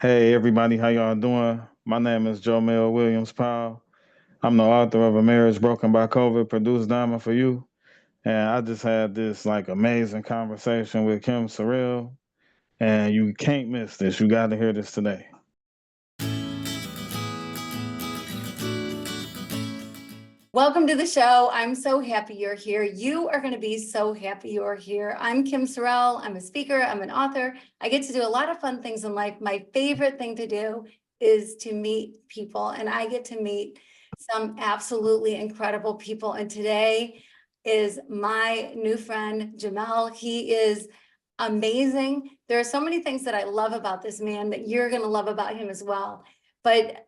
Hey everybody, how y'all doing? My name is Jomel Williams Powell. I'm the author of A Marriage Broken by COVID, produced Diamond for You. And I just had this like amazing conversation with Kim Sorrelle. And you can't miss this. You gotta hear this today. Welcome to the show. I'm so happy you're here. You are going to be so happy you're here. I'm Kim Sorrelle. I'm a speaker. I'm an author. I get to do a lot of fun things in life. My favorite thing to do is to meet people, and I get to meet some absolutely incredible people. And today is my new friend, Jamel. He is amazing. There are so many things that I love about this man that you're going to love about him as well. But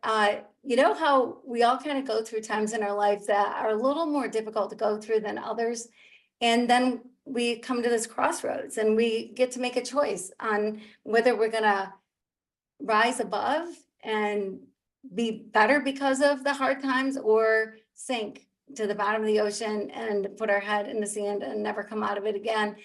you know how we all kind of go through times in our life that are a little more difficult to go through than others. And then we come to this crossroads and we get to make a choice on whether we're going to rise above and be better because of the hard times or sink to the bottom of the ocean and put our head in the sand and never come out of it again.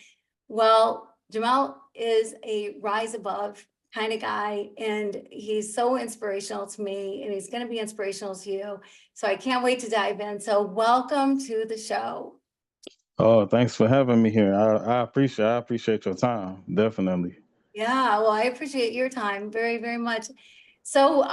Well, Jamal is a rise above kind of guy, and he's so inspirational to me, and he's going to be inspirational to you. So I can't wait to dive in. So welcome to the show. Oh, thanks for having me here. I appreciate your time. Definitely. Yeah, well, I appreciate your time very, very much. So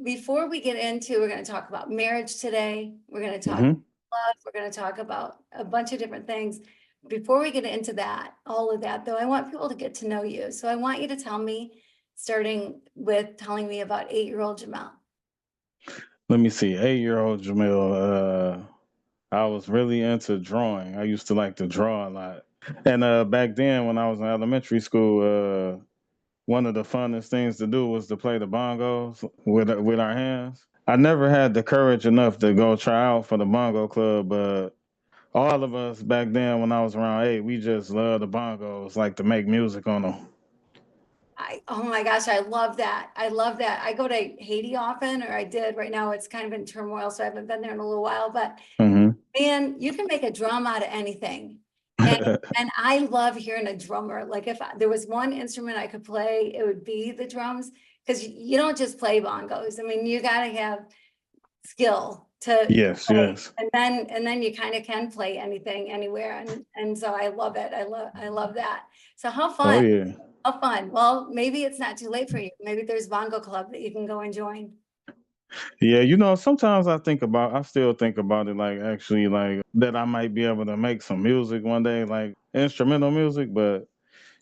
before we get into, we're going to talk about marriage today. We're going to talk hmm love. We're going to talk about a bunch of different things. Before we get into that, all of that, though, I want people to get to know you. So I want you to tell me, starting with telling me about 8-year-old Jamal. Let me see. 8-year-old Jamil, I was really into drawing. I used to like to draw a lot. And back then when I was in elementary school, one of the funnest things to do was to play the bongos with our hands. I never had the courage enough to go try out for the bongo club, but all of us back then when I was around 8, we just loved the bongos, like to make music on them. Oh my gosh, I love that. I love that. I go to Haiti often, or I did. Right now it's kind of in turmoil, so I haven't been there in a little while, but hmm man, you can make a drum out of anything. And and I love hearing a drummer. Like if there was one instrument I could play, it would be the drums, because you don't just play bongos. I mean, you got to have skill to yes, play. yes. And then you kind of can play anything anywhere. And so I love it. I love that. So how Oh fun. yeah. How fun. Well, maybe it's not too late for you. Maybe there's bongo club that you can go and join. Yeah, sometimes I still think about it like actually like that I might be able to make some music one day, like instrumental music, but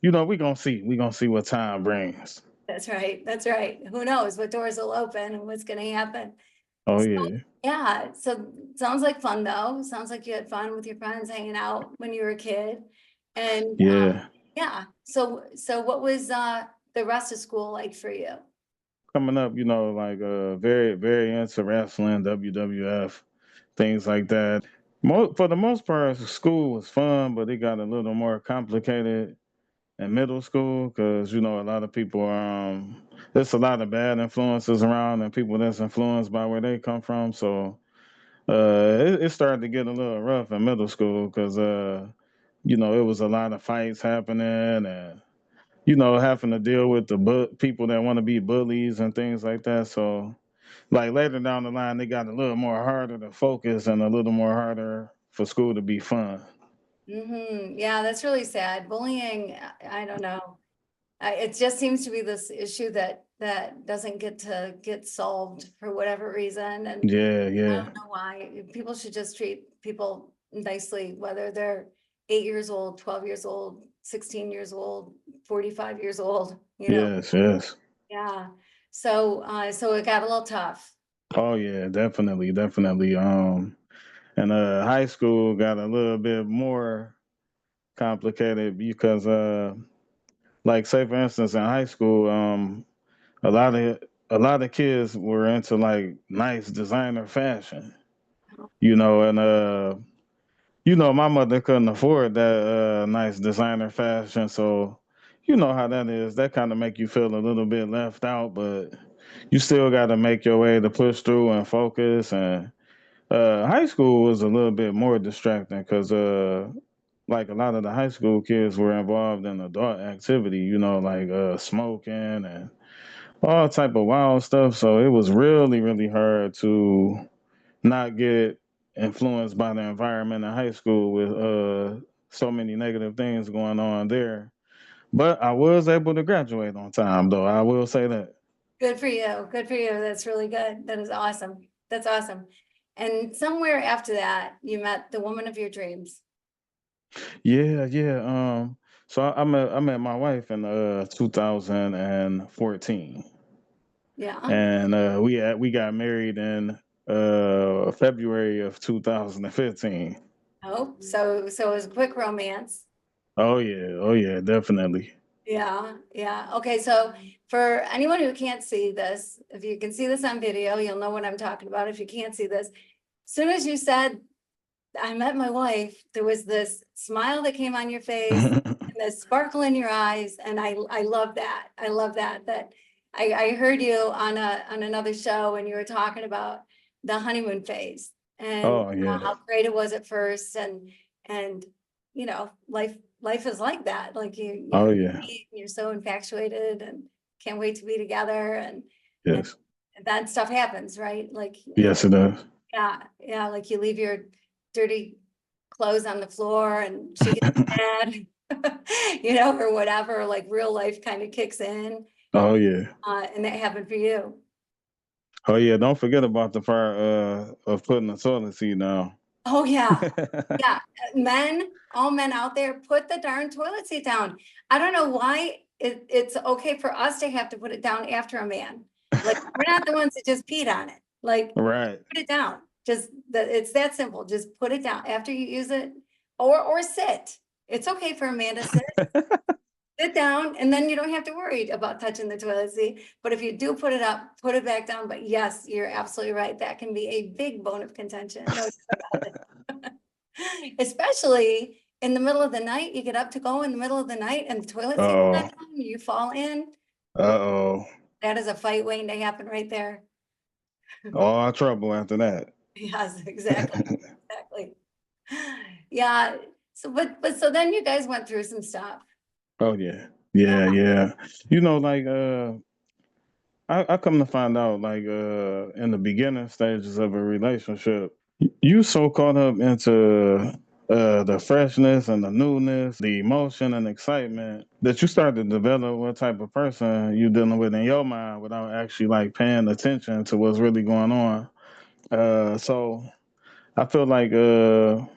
we gonna see. We gonna see what time brings. That's right. That's right. Who knows what doors will open and what's going to happen. Oh So, yeah. yeah. So sounds like fun though. Sounds like you had fun with your friends hanging out when you were a kid. And Yeah. yeah. So what was the rest of school like for you? Coming up, like very, very into wrestling, WWF, things like that. For the most part, school was fun, but it got a little more complicated in middle school because a lot of people there's a lot of bad influences around and people that's influenced by where they come from. So it started to get a little rough in middle school because it was a lot of fights happening and having to deal with the people that want to be bullies and things like that. So like later down the line, they got a little more harder to focus and a little more harder for school to be fun. Yeah, that's really sad. Bullying, I don't know. It just seems to be this issue that doesn't get solved for whatever reason. And Yeah, I yeah, don't know why. People should just treat people nicely, whether they're 8 years old, 12 years old, 16 years old, 45 years old, yes, yes. Yeah. So it got a little tough. Oh yeah, definitely, definitely. And high school got a little bit more complicated because like say for instance in high school, a lot of a lot of kids were into like nice designer fashion, and my mother couldn't afford that nice designer fashion, so you know how that is. That kind of make you feel a little bit left out, but you still got to make your way to push through and focus. And high school was a little bit more distracting because like a lot of the high school kids were involved in adult activity, like smoking and all type of wild stuff. So it was really, really hard to not get influenced by the environment in high school with so many negative things going on there. But I was able to graduate on time, though. I will say that. Good for you. Good for you. That's really good. That is awesome. That's awesome. And somewhere after that, you met the woman of your dreams. Yeah, yeah. So I met my wife in 2014, Yeah. and we got married in February of 2015. Oh, so it was a quick romance. Oh yeah, definitely. Yeah, yeah. Okay, so for anyone who can't see this, if you can see this on video, you'll know what I'm talking about. If you can't see this, as soon as you said, I met my wife, there was this smile that came on your face and this sparkle in your eyes. And I love that. I love that, that I heard you on on another show and you were talking about the honeymoon phase and Oh yeah. how great it was at first. And, life is like that. Like you Oh first yeah. meet and you're so infatuated and can't wait to be together. And Yes. that stuff happens, right? Like, Yes, it does. yeah, yeah, like you leave your dirty clothes on the floor and she gets mad, or whatever, like real life kind of kicks in. Oh yeah. And that happened for you. Oh yeah. Don't forget about the part of putting the toilet seat down. Oh, yeah. Yeah. Men, all men out there, put the darn toilet seat down. I don't know why it's okay for us to have to put it down after a man. Like, we're not the ones that just peed on it. Like, Right. put it down. Just that it's that simple. Just put it down after you use it or sit. It's okay for a man to sit down and then you don't have to worry about touching the toilet seat. But if you do put it up, put it back down. But yes, you're absolutely right. That can be a big bone of contention. No doubt about it. Especially in the middle of the night, you get up to go in the middle of the night and the toilet seat's not Uh-oh. down, you fall in. Uh-oh. That is a fight waiting to happen right there. All our trouble after that. Yes, exactly, exactly. Yeah, but so then you guys went through some stuff. Oh yeah. Yeah, Yeah, yeah. Like I come to find out like in the beginning stages of a relationship, you so caught up into the freshness and the newness, the emotion and excitement that you start to develop what type of person you dealing with in your mind without actually like paying attention to what's really going on. So I feel like when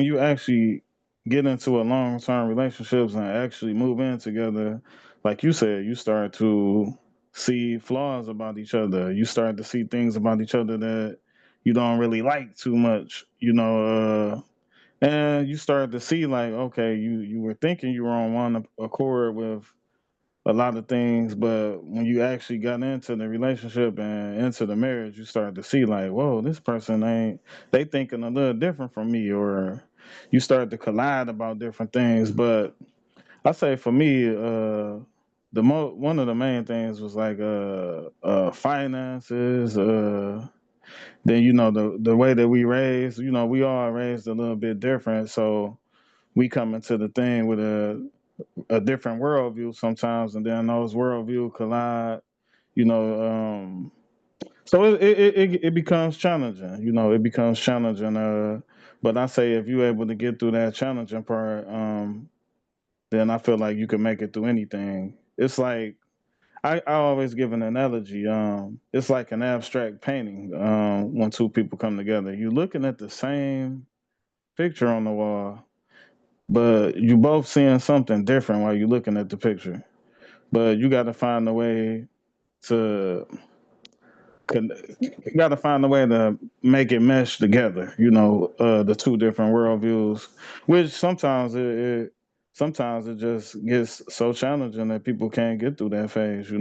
you actually get into a long term relationships and actually move in together, like you said, you start to see flaws about each other. You start to see things about each other that you don't really like too much, and you start to see like, okay, you were thinking you were on one accord with a lot of things, but when you actually got into the relationship and into the marriage, you start to see like, whoa, this person ain't they thinking a little different from me, or you start to collide about different things. But I say for me, one of the main things was like finances. Then the way that we raised, we all raised a little bit different, so we come into the thing with a different worldview sometimes, and then those worldview collide. You know, so it becomes challenging. It becomes challenging. But I say if you're able to get through that challenging part, then I feel like you can make it through anything. It's like I always give an analogy. It's like an abstract painting. When two people come together, you're looking at the same picture on the wall, but you both seeing something different while you're looking at the picture. But you got to find a way to you got to find a way to make it mesh together. The two different worldviews, which sometimes it just gets so challenging that people can't get through that phase.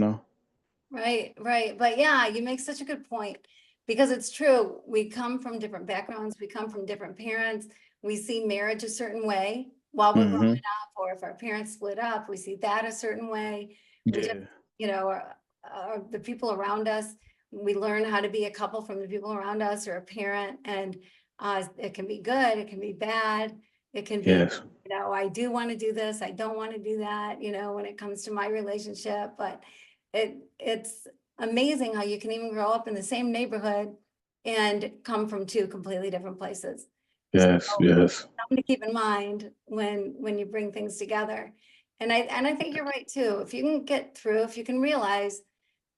right, right. But yeah, you make such a good point because it's true. We come from different backgrounds, we come from different parents. We see marriage a certain way while we're growing Hmm. up, or if our parents split up, we see that a certain way. We just, Yeah. the people around us, we learn how to be a couple from the people around us or a parent. And it can be good, it can be bad, it can be, Yes. I do want to do this, I don't want to do that, when it comes to my relationship. But it's amazing how you can even grow up in the same neighborhood and come from two completely different places. So Yes, yes. something to keep in mind when you bring things together. And I think you're right too. If you can get through, if you can realize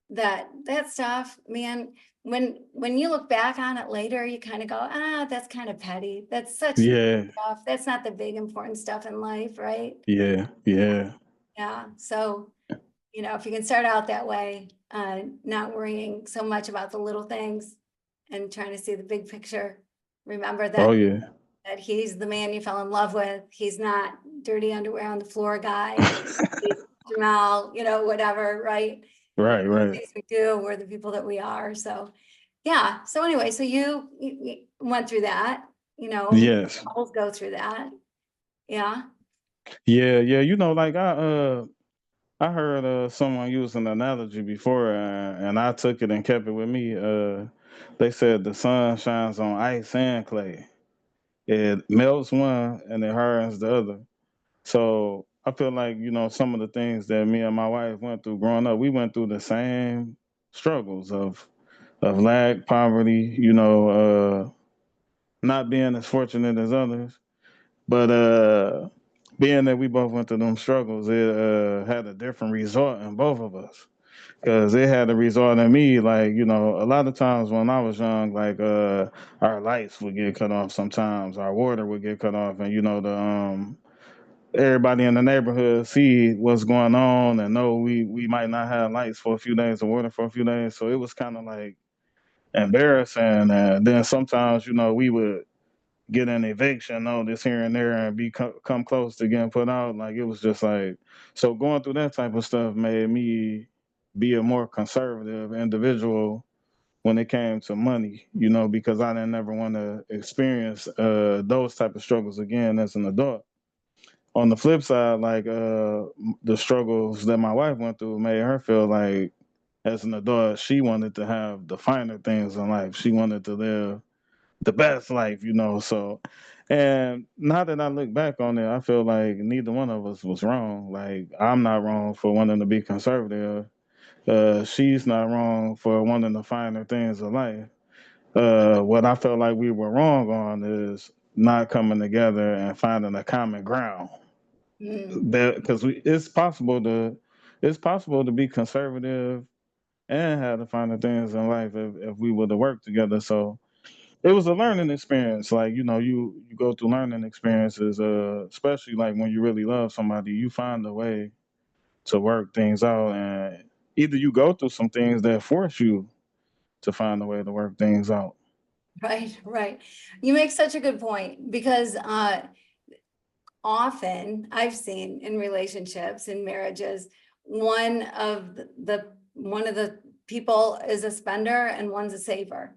that stuff, man, when you look back on it later, you kind of go, that's kind of petty. That's such Yeah, stuff. That's not the big important stuff in life, right? yeah, yeah. Yeah. So, if you can start out that way, not worrying so much about the little things and trying to see the big picture, remember Oh that yeah. he's the man you fell in love with. He's not dirty underwear on the floor guy. He's Jamal, whatever, right? Right, right. Things we do, we're the people that we are. So yeah. So anyway, so you went through that, Yes. both go through that. Yeah. Yeah, yeah. Like I heard someone use an analogy before, and I took it and kept it with me. They said the sun shines on ice and clay. It melts one and it hardens the other. So I feel like, some of the things that me and my wife went through growing up, we went through the same struggles of lack, poverty, not being as fortunate as others. But being that we both went through them struggles, it had a different result in both of us. Because it had a result in me, like, a lot of times when I was young, like our lights would get cut off sometimes, our water would get cut off, and the everybody in the neighborhood see what's going on and know we might not have lights for a few days or water for a few days. So it was kind of like embarrassing. And then sometimes, we would get an eviction notice here and there and come close to getting put out. Like it was just like, so going through that type of stuff made me be a more conservative individual when it came to money, because I didn't ever want to experience those type of struggles again as an adult. On the flip side, like the struggles that my wife went through made her feel like as an adult, she wanted to have the finer things in life. She wanted to live the best life, So, and now that I look back on it, I feel like neither one of us was wrong. Like I'm not wrong for wanting to be conservative. She's not wrong for wanting the finer things of life. What I felt like we were wrong on is not coming together and finding a common ground. Mm. That because it's possible to be conservative and have the finer things in life if we were to work together. So it was a learning experience. Like you go through learning experiences, especially like when you really love somebody, you find a way to work things out, and either you go through some things that force you to find a way to work things out. Right, right. You make such a good point because often I've seen in relationships, in marriages, one of the people is a spender and one's a saver.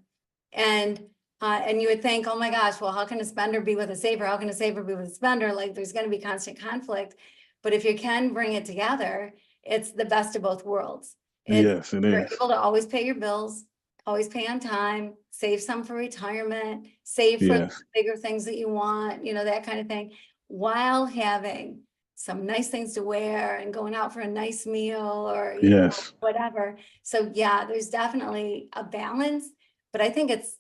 And you would think, oh my gosh, well, how can a spender be with a saver? How can a saver be with a spender? Like there's going to be constant conflict. But if you can bring it together, it's the best of both worlds. It's Yes, it you're is. able to always pay your bills, always pay on time, save some for retirement, save for Yes, bigger things that you want, that kind of thing, while having some nice things to wear and going out for a nice meal or yes, whatever. So yeah, there's definitely a balance, but I think it's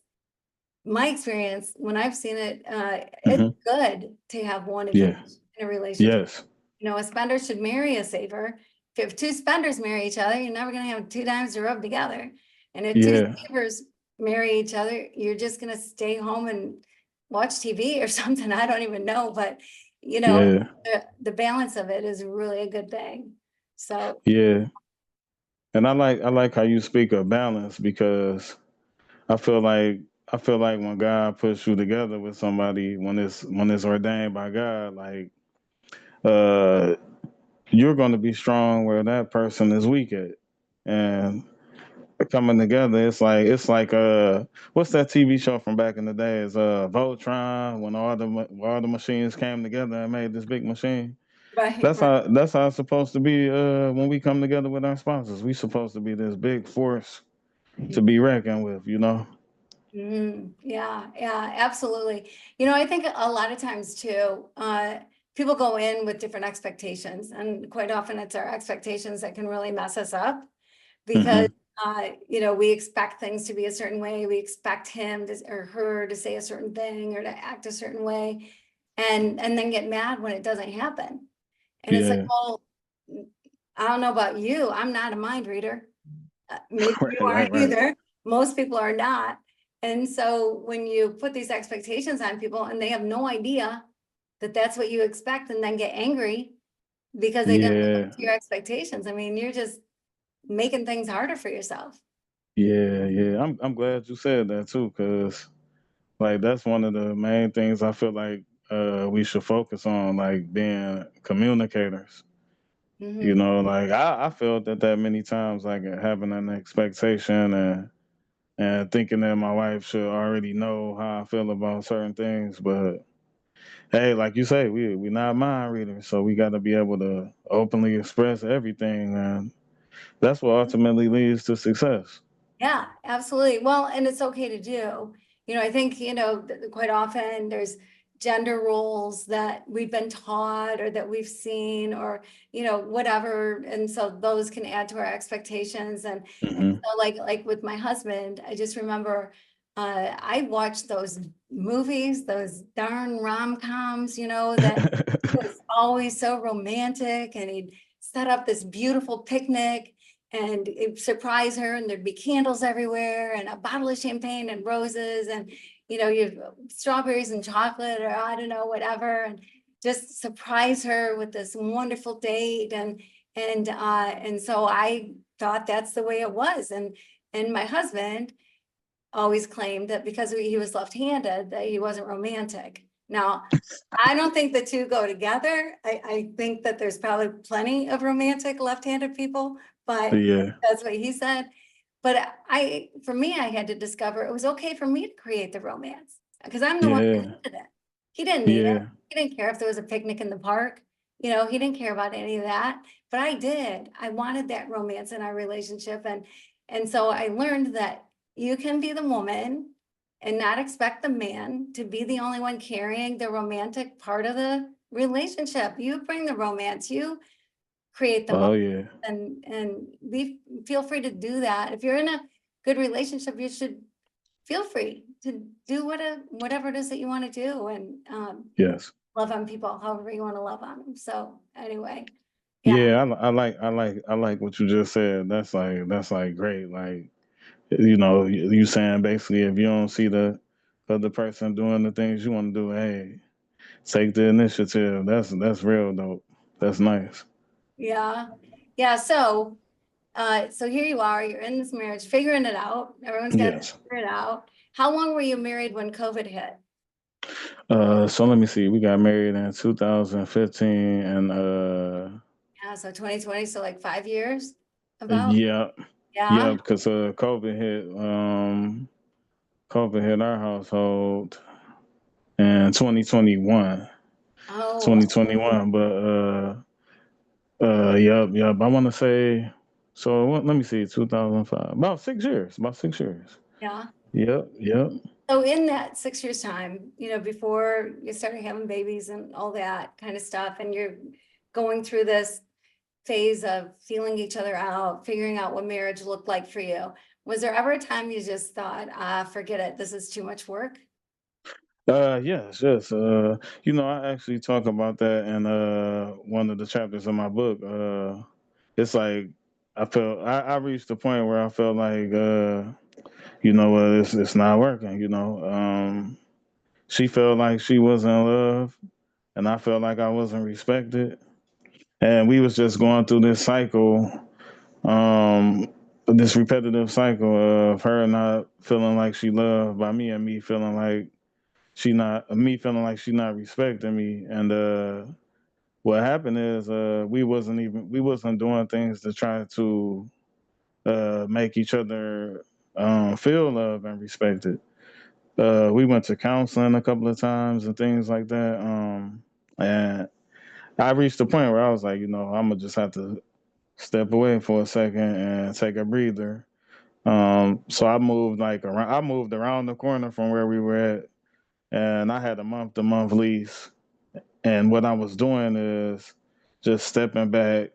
my experience when I've seen it, it's hmm good to have one advantage yeah, in a relationship. yes, A spender should marry a saver. If two spenders marry each other, you're never going to have two dimes to rub together. And if two yeah, savers marry each other, you're just going to stay home and watch TV or something. I don't even know, but yeah, the balance of it is really a good thing. So yeah. And I like how you speak of balance because I feel like I feel like when God puts you together with somebody, when it's ordained by God, like uh you're going to be strong where that person is weak at, and coming together, it's like what's that TV show from back in the days? Voltron, when all the machines came together and made this big machine. right, That's right. how it's supposed to be when we come together with our sponsors. We supposed to be this big force to be reckoned with. Yeah, yeah, absolutely. I think a lot of times too, people go in with different expectations, and quite often it's our expectations that can really mess us up. because Hmm. we expect things to be a certain way. We expect him or her to say a certain thing or to act a certain way, and then get mad when it doesn't happen. And it's like, Yeah. well, I don't know about you. I'm not a mind reader. Maybe you Right, right, aren't right. either. Most people are not. And so when you put these expectations on people and they have no idea that that's what you expect, and then get angry because they didn't live Yeah. up to your expectations, I mean, you're just making things harder for yourself. Yeah, yeah. I'm glad you said that too, because like that's one of the main things I feel like we should focus on, like being communicators. You Hmm. know, like I felt that many times, like having an expectation and thinking that my wife should already know how I feel about certain things. But hey, like you say, we not mind readers, so we got to be able to openly express everything, and that's what ultimately leads to success. Yeah, absolutely. Well, and it's okay to do. I think, quite often there's gender roles that we've been taught or that we've seen or, whatever. And so those can add to our expectations. And Hmm. so like with my husband, I just remember I watched those movies, those darn rom-coms, that he was always so romantic and he'd set up this beautiful picnic and it'd surprise her, and there'd be candles everywhere and a bottle of champagne and roses and you strawberries and chocolate or I don't know, whatever, and just surprise her with this wonderful date. And so I thought that's the way it was. And my husband always claimed that because he was left-handed, that he wasn't romantic. Now, I don't think the two go together. I think that there's probably plenty of romantic left-handed people, but Yeah, that's what he said. But for me, I had to discover it was okay for me to create the romance because I'm the one who yeah, needed it. He didn't need it. yeah, He didn't care if there was a picnic in the park. He didn't care about any of that, but I did. I wanted that romance in our relationship. And so I learned that you can be the woman and not expect the man to be the only one carrying the romantic part of the relationship. You bring the romance, you create the oh moment, yeah, and feel free to do that. If you're in a good relationship, you should feel free to do whatever it is that you want to do, and yes. love on people however you want to love on them. So anyway, yeah, Yeah, I like what you just said. That's like great. Like you saying basically if you don't see the other person doing the things you want to do, hey, take the initiative. That's real dope. That's nice. yeah, yeah. So here you are, you're in this marriage, figuring it out. Everyone's got to Yes. figure it out. How long were you married when COVID hit? So let me see. We got married in 2015, and Yeah, so 2020, so like 5 years about. yeah, yeah, Yeah. because COVID hit our household in 2021. Oh, 2021, but yep. I want to say, so let me see, 2005, about 6 years, about 6 years. yeah. Yep, yep. So in that 6 years time, before you started having babies and all that kind of stuff, and you're going through this phase of feeling each other out, figuring out what marriage looked like for you, was there ever a time you just thought, forget it, this is too much work? Yes, yes. I actually talk about that in one of the chapters of my book. It's like I reached the point where I felt like it's not working. She felt like she was in love, and I felt like I wasn't respected, and we was just going through this cycle, um, this repetitive cycle of her not feeling like she loved by me, and me feeling like she not respecting me. And what happened is we wasn't doing things to try to make each other feel loved and respected. We went to counseling a couple of times and things like that. And I reached the point where I was like, I'm gonna just have to step away for a second and take a breather. So I moved like around. I moved around the corner from where we were at, and I had a month-to-month lease. And what I was doing is just stepping back,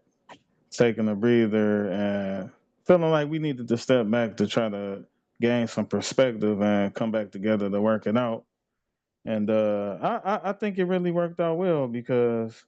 taking a breather, and feeling like we needed to step back to try to gain some perspective and come back together to work it out. And I think it really worked out well because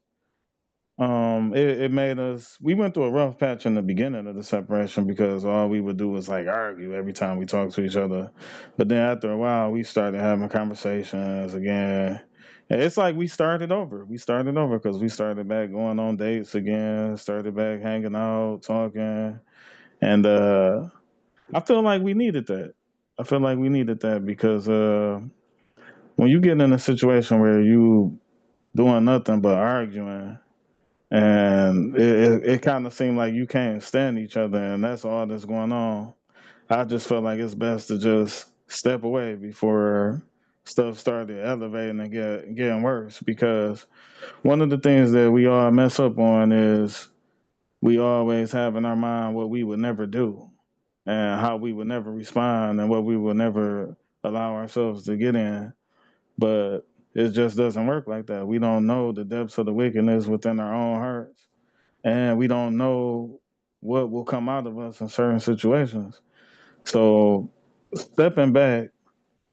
it made us. We went through a rough patch in the beginning of the separation because all we would do was like argue every time we talked to each other. But then after a while, we started having conversations again. And it's like we started over. We started over because we started back going on dates again. Started back hanging out, talking, and I feel like we needed that. I feel like we needed that because when you get in a situation where you doing nothing but arguing and it kind of seemed like you can't stand each other and that's all that's going on. I just felt like it's best to just step away before stuff started elevating and getting worse because one of the things that we all mess up on is we always have in our mind what we would never do and how we would never respond and what we would never allow ourselves to get in, but it just doesn't work like that. We don't know the depths of the wickedness within our own hearts, and we don't know what will come out of us in certain situations. So, stepping back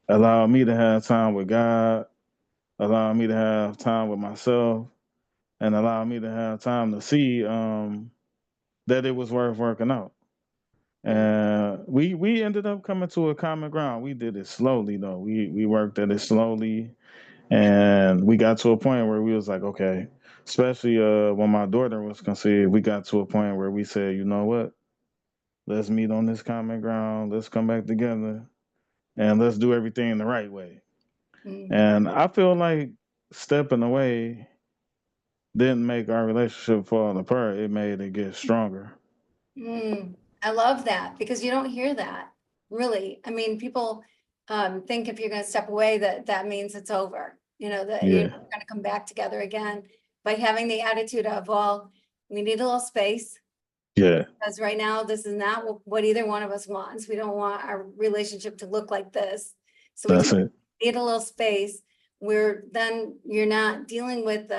allowed me to have time with God, allowed me to have time with myself, and allowed me to have time to see that it was worth working out. Mm, And we ended up coming to a common ground. We did it slowly though. We worked at it slowly, and we got to a point where we was like, okay, especially when my daughter was conceived, we got to a point where we said, you know what, let's meet on this common ground, let's come back together, and let's do everything the right way. mm, And I feel like stepping away didn't make our relationship fall apart, it made it get stronger. mm. I love that because you don't hear that, really. I mean, people think if you're gonna step away, that that means it's over, that you're Yeah. never gonna come back together again. By having the attitude of, well, we need a little space, Yeah. because right now, this is not what either one of us wants. We don't want our relationship to look like this. So we That's just it. need a little space where then you're not dealing with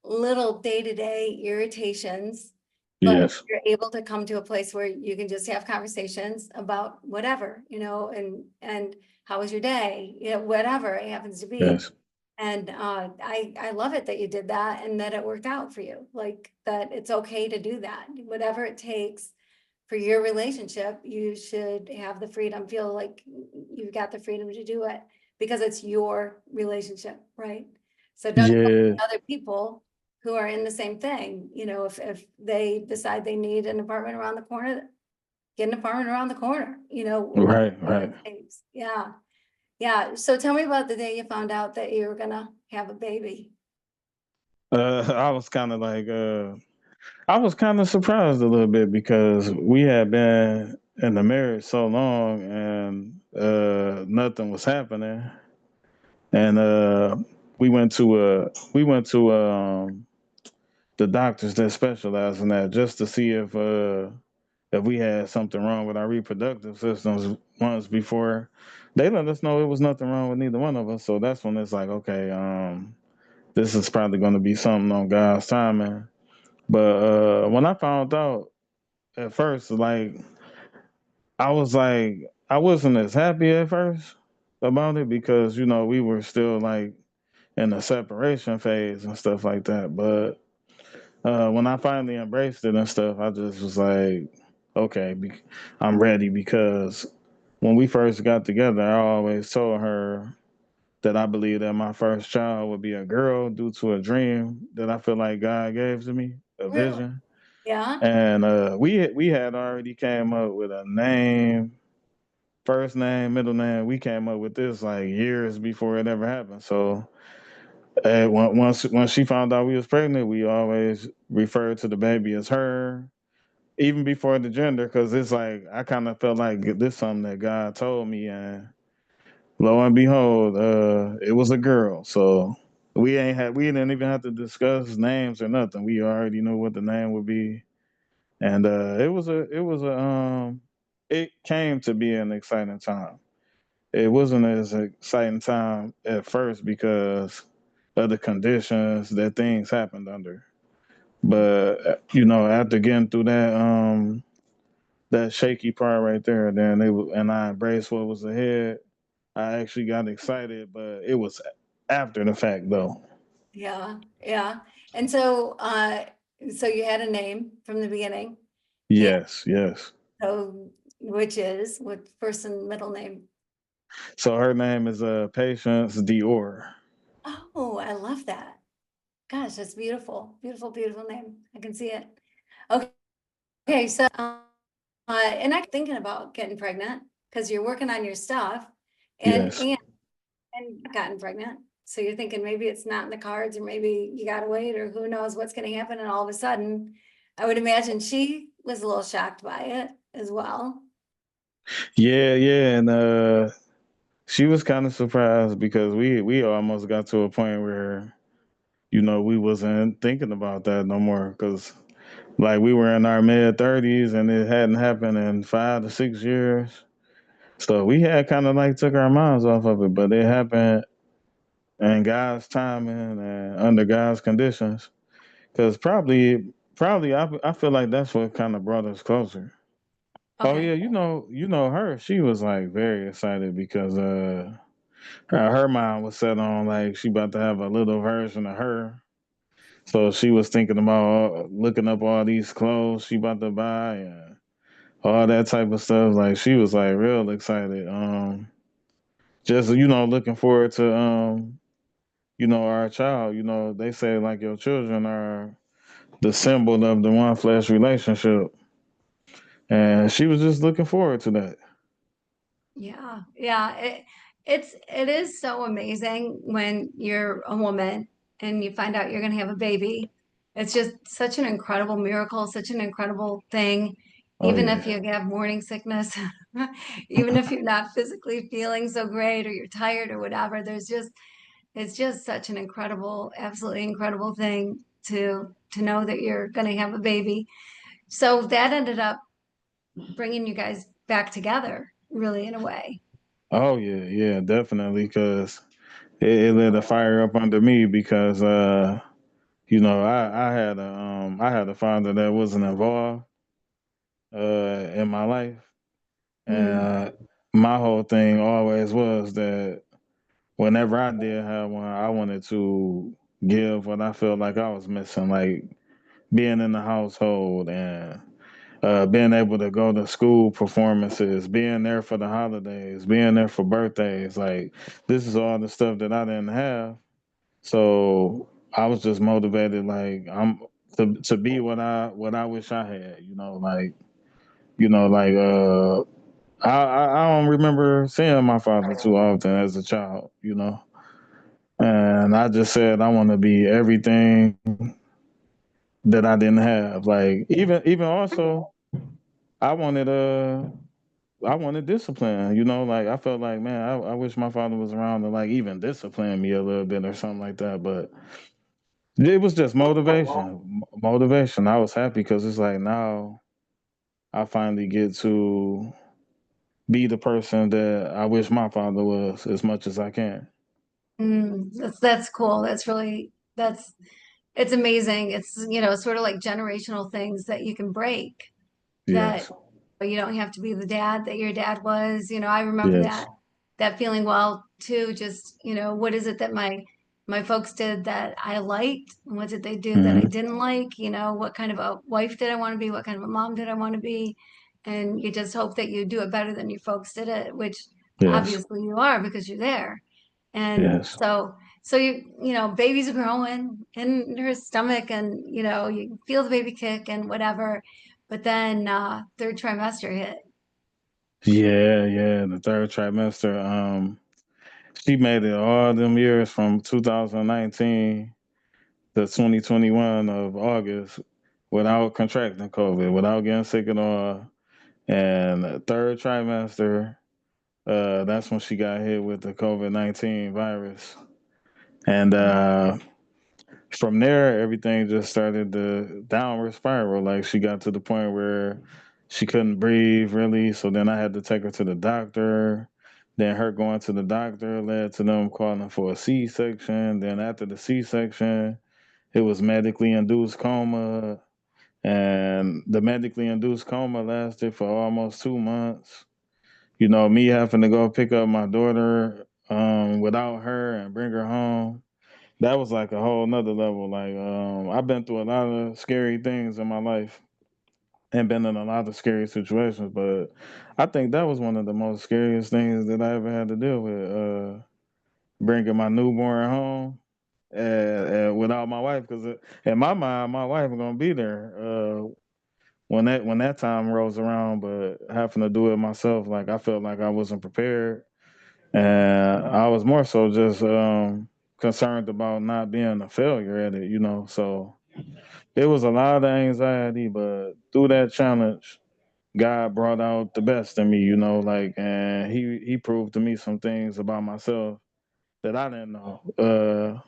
little day-to-day irritations, but Yes. you're able to come to a place where you can just have conversations about whatever, and how was your day, whatever it happens to be. Yes. And I love it that you did that and that it worked out for you. Like that it's okay to do that. Whatever it takes for your relationship, you should have the freedom, feel like you've got the freedom to do it because it's your relationship, right? So don't Yeah. other people who are in the same thing, if they decide they need an apartment around the corner, get an apartment around the corner, Right. whatever Right. it takes. Yeah. Yeah, so tell me about the day you found out that you were gonna have a baby. I was kind of like I was kind of surprised a little bit because we had been in the marriage so long and nothing was happening. And we went to the doctors that specialize in that just to see if we had something wrong with our reproductive systems once before. They let us know it was nothing wrong with neither one of us. So that's when it's like, okay, this is probably going to be something on God's timing. But when I found out at first, like I was like, I wasn't as happy at first about it because we were still like in the separation phase and stuff like that. But when I finally embraced it and stuff, I just was like, okay, I'm ready because when we first got together, I always told her that I believe that my first child would be a girl due to a dream that I feel like God gave to me, a Really? vision. Yeah? And we had already came up with a name, first name, middle name. We came up with this like years before it ever happened. So once she found out we was pregnant, we always referred to the baby as her, even before the gender, because it's like I kind of felt like this is something that God told me, and lo and behold, it was a girl. So we didn't even have to discuss names or nothing. We already knew what the name would be, and it came to be an exciting time. It wasn't as exciting time at first because of the conditions that things happened under. But after getting through that, that shaky part right there. Then and I embraced what was ahead. I actually got excited, but it was after the fact though. Yeah, yeah. And so you had a name from the beginning, and Yes, yes. so which is what first and middle name? So her name is Patience Dior. Oh, I love that. Gosh, that's beautiful. Beautiful, beautiful name. I can see it. Okay, okay, so and I'm thinking about getting pregnant because you're working on your stuff and Yes. and and gotten pregnant. So you're thinking maybe it's not in the cards or maybe you gotta wait or who knows what's gonna happen. And all of a sudden, I would imagine she was a little shocked by it as well. Yeah, yeah, and she was kind of surprised because we almost got to a point where we wasn't thinking about that no more because like we were in our mid 30s and it hadn't happened in 5 to 6 years. So we had kind of like took our minds off of it, but it happened in God's timing and under God's conditions. Because probably I feel like that's what kind of brought us closer. Oh Okay. yeah, you know her. She was like very excited because her mind was set on like she about to have a little version of her. So she was thinking about looking up all these clothes she about to buy and all that type of stuff. Like she was like real excited. Just looking forward to our child. They say like your children are the symbol of the one flesh relationship, and she was just looking forward to that. Yeah, yeah. It is so amazing when you're a woman and you find out you're gonna have a baby. It's just such an incredible miracle, such an incredible thing. Oh Even if yeah. you have morning sickness, even if you're not physically feeling so great or you're tired or whatever, it's just such an incredible, absolutely incredible thing to know that you're gonna have a baby. So that ended up bringing you guys back together, really, in a way. Oh yeah, yeah, definitely. Because it lit a fire up under me because I had a father that wasn't involved in my life, and Mm. my whole thing always was that whenever I did have one, I wanted to give what I felt like I was missing, like being in the household and being able to go to school performances, being there for the holidays, being there for birthdays. Like this is all the stuff that I didn't have. So I was just motivated, like I'm to be what I wish I had. Like I don't remember seeing my father too often as a child. And I just said I want to be everything that I didn't have. Like even also I wanted I wanted discipline. Like I felt like, man, I wish my father was around to like even discipline me a little bit or something like that. But it was just motivation. Motivation. I was happy because it's like now I finally get to be the person that I wish my father was as much as I can. That's cool. That's it's amazing. It's, sort of like generational things that you can break, that Yes. you don't have to be the dad that your dad was. I remember Yes. that feeling well too. Just, what is it that my folks did that I liked? And what did they do that I Hmm. didn't like? What kind of a wife did I want to be? What kind of a mom did I want to be? And you just hope that you do it better than your folks did it, which Yes. obviously you are because you're there. And Yes. so baby's growing in her stomach and you feel the baby kick and whatever. But then third trimester hit. Yeah, yeah. The third trimester. She made it all them years from 2019 to 2021 of August without contracting COVID, without getting sick at all. And the third trimester, that's when she got hit with the COVID-19 virus. And from there, everything just started the downward spiral. Like she got to the point where she couldn't breathe really. So then I had to take her to the doctor. Then her going to the doctor led to them calling for a C-section. Then after the C-section, it was medically induced coma. and the medically induced coma lasted for almost 2 months. Me having to go pick up my daughter without her and bring her home. That was like a whole nother level. Like I've been through a lot of scary things in my life and been in a lot of scary situations, but I think that was one of the most scariest things that I ever had to deal with. Bringing my newborn home without my wife, because in my mind, my wife was gonna be there when that time rolls around. But having to do it myself, like I felt like I wasn't prepared, and I was more so just concerned about not being a failure at it. So it was a lot of anxiety, but through that challenge, God brought out the best in me. Like, and He proved to me some things about myself that I didn't know.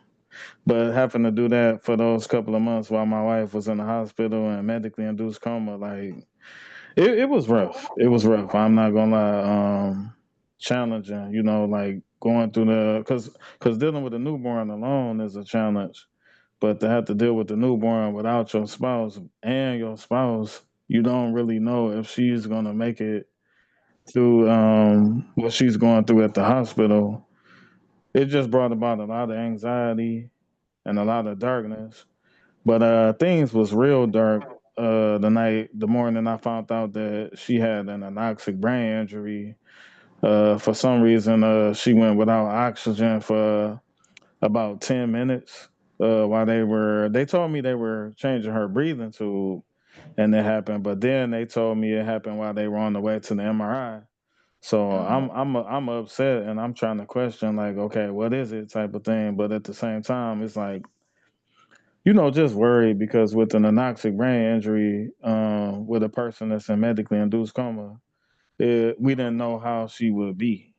But having to do that for those couple of months while my wife was in the hospital and medically induced coma, like it was rough. It was rough. I'm not gonna lie. Challenging. Like going through because dealing with a newborn alone is a challenge. But to have to deal with the newborn without your spouse and your spouse, you don't really know if she's gonna make it through what she's going through at the hospital. It just brought about a lot of anxiety and a lot of darkness. But things was real dark the morning I found out that she had an anoxic brain injury. For some reason, she went without oxygen for about 10 minutes. While they told me they were changing her breathing tube, and it happened. But then they told me it happened while they were on the way to the MRI. So Oh, I'm upset and I'm trying to question like, okay, what is it type of thing. But at the same time, it's like just worried because with an anoxic brain injury, with a person that's in medically induced coma, we didn't know how she would be.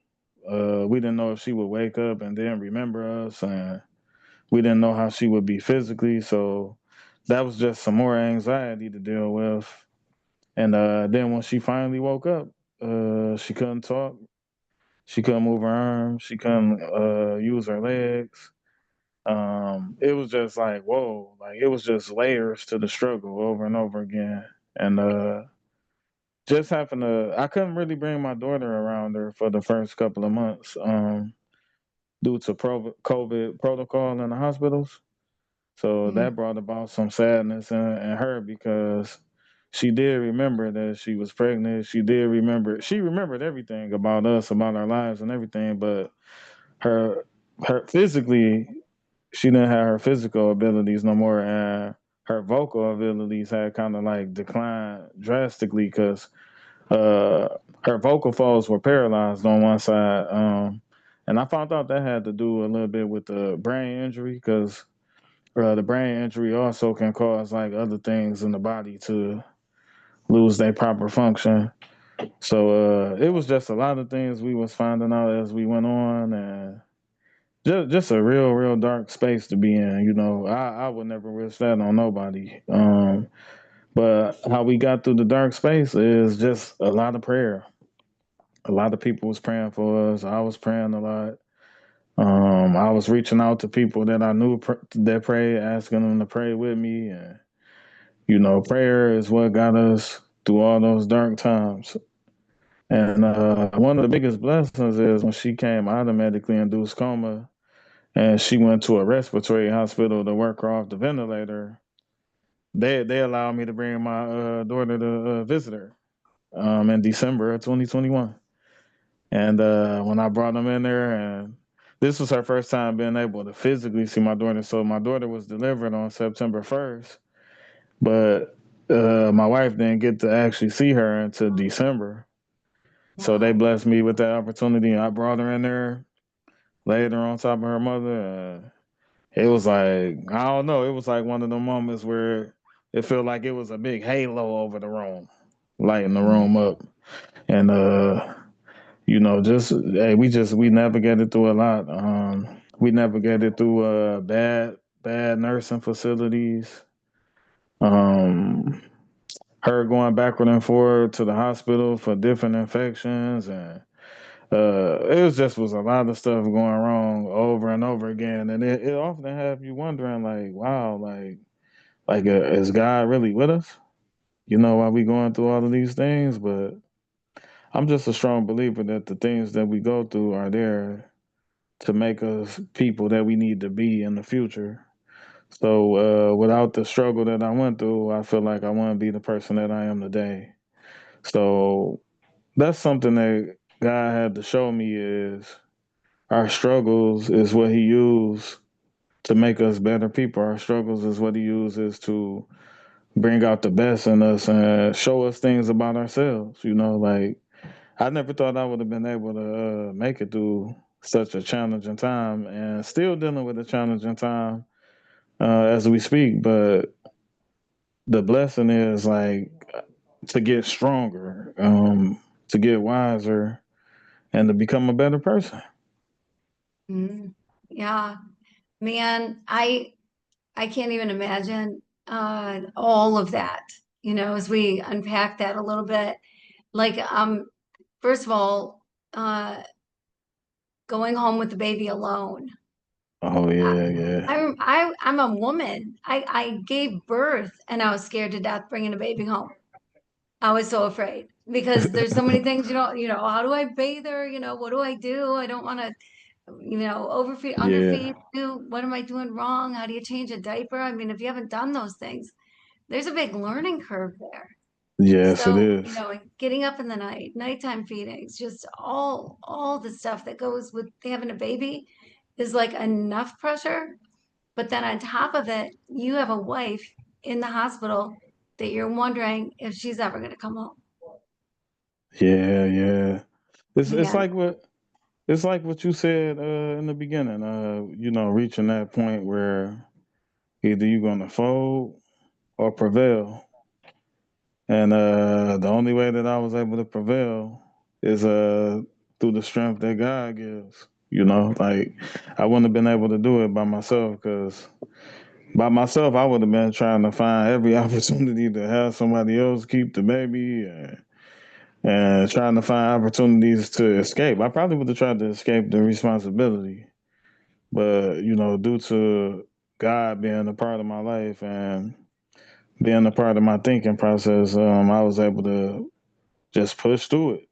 We didn't know if she would wake up and then remember us, and we didn't know how she would be physically. So that was just some more anxiety to deal with. And then when she finally woke up, she couldn't talk, she couldn't move her arms, she couldn't use her legs. It was just like whoa, like it was just layers to the struggle over and over again. And just having to I couldn't really bring my daughter around her for the first couple of months, due to COVID protocol in the hospitals. So mm, that brought about some sadness in her because she did remember that she was pregnant. She remembered everything about us, about our lives and everything, but her her physically she didn't have her physical abilities no more, and her vocal abilities had kind of like declined drastically because uh, her vocal folds were paralyzed on one side. And I found out that had to do a little bit with the brain injury because the brain injury also can cause like other things in the body to lose their proper function. So it was just a lot of things we was finding out as we went on, and just a real dark space to be in. I would never wish that on nobody. But how we got through the dark space is just a lot of prayer. A lot of people was praying for us. I was praying a lot. I was reaching out to people that I knew that prayed, asking them to pray with me, and prayer is what got us through all those dark times. And one of the biggest blessings is when she came out of medically induced coma and she went to a respiratory hospital to work her off the ventilator. They allowed me to bring my daughter to visit her in December of 2021. And when I brought them in there, and this was her first time being able to physically see my daughter. So my daughter was delivered on September 1st, but my wife didn't get to actually see her until December. So they wow. blessed me with that opportunity. I brought her in there, laid her on top of her mother. It was like, I don't know, it was like one of the moments where it felt like it was a big halo over the room, lighting the room Mhm. up. And just hey, we navigated through a lot. We navigated through bad nursing facilities. Um, her going backward and forward to the hospital for different infections, and it was a lot of stuff going wrong over and over again, and it often have you wondering like, wow, like is God really with us? why we going through all of these things. But I'm just a strong believer that the things that we go through are there to make us people that we need to be in the future. So without the struggle that I went through, I feel like I want to be the person that I am today. So that's something that God had to show me is our struggles is what He used to make us better people. Our struggles is what He uses to bring out the best in us and show us things about ourselves. Like I never thought I would have been able to make it through such a challenging time, and still dealing with a challenging time as we speak. But the blessing is like to get stronger, to get wiser, and to become a better person. Mm, yeah, man, I can't even imagine all of that, as we unpack that a little bit. Like, first of all, uh, going home with the baby alone. Oh I, yeah, yeah, I'm a woman. I gave birth and I was scared to death bringing a baby home. I was so afraid because there's so many things, how do I bathe her? What do I do? I don't want to, overfeed, yeah. underfeed. What am I doing wrong? How do you change a diaper? I mean, if you haven't done those things, there's a big learning curve there. Yes, it So, is. and getting up in the night, nighttime feedings, just all the stuff that goes with having a baby is like enough pressure. But then on top of it, you have a wife in the hospital that you're wondering if she's ever going to come home. Yeah, yeah. It's Man. like what you said in the beginning. Reaching that point where either you're gonna fold or prevail. And the only way that I was able to prevail is through the strength that God gives. Like I wouldn't have been able to do it by myself because by myself I would have been trying to find every opportunity to have somebody else keep the baby and trying to find opportunities to escape. I probably would have tried to escape the responsibility, but due to God being a part of my life and being a part of my thinking process, I was able to just push through it,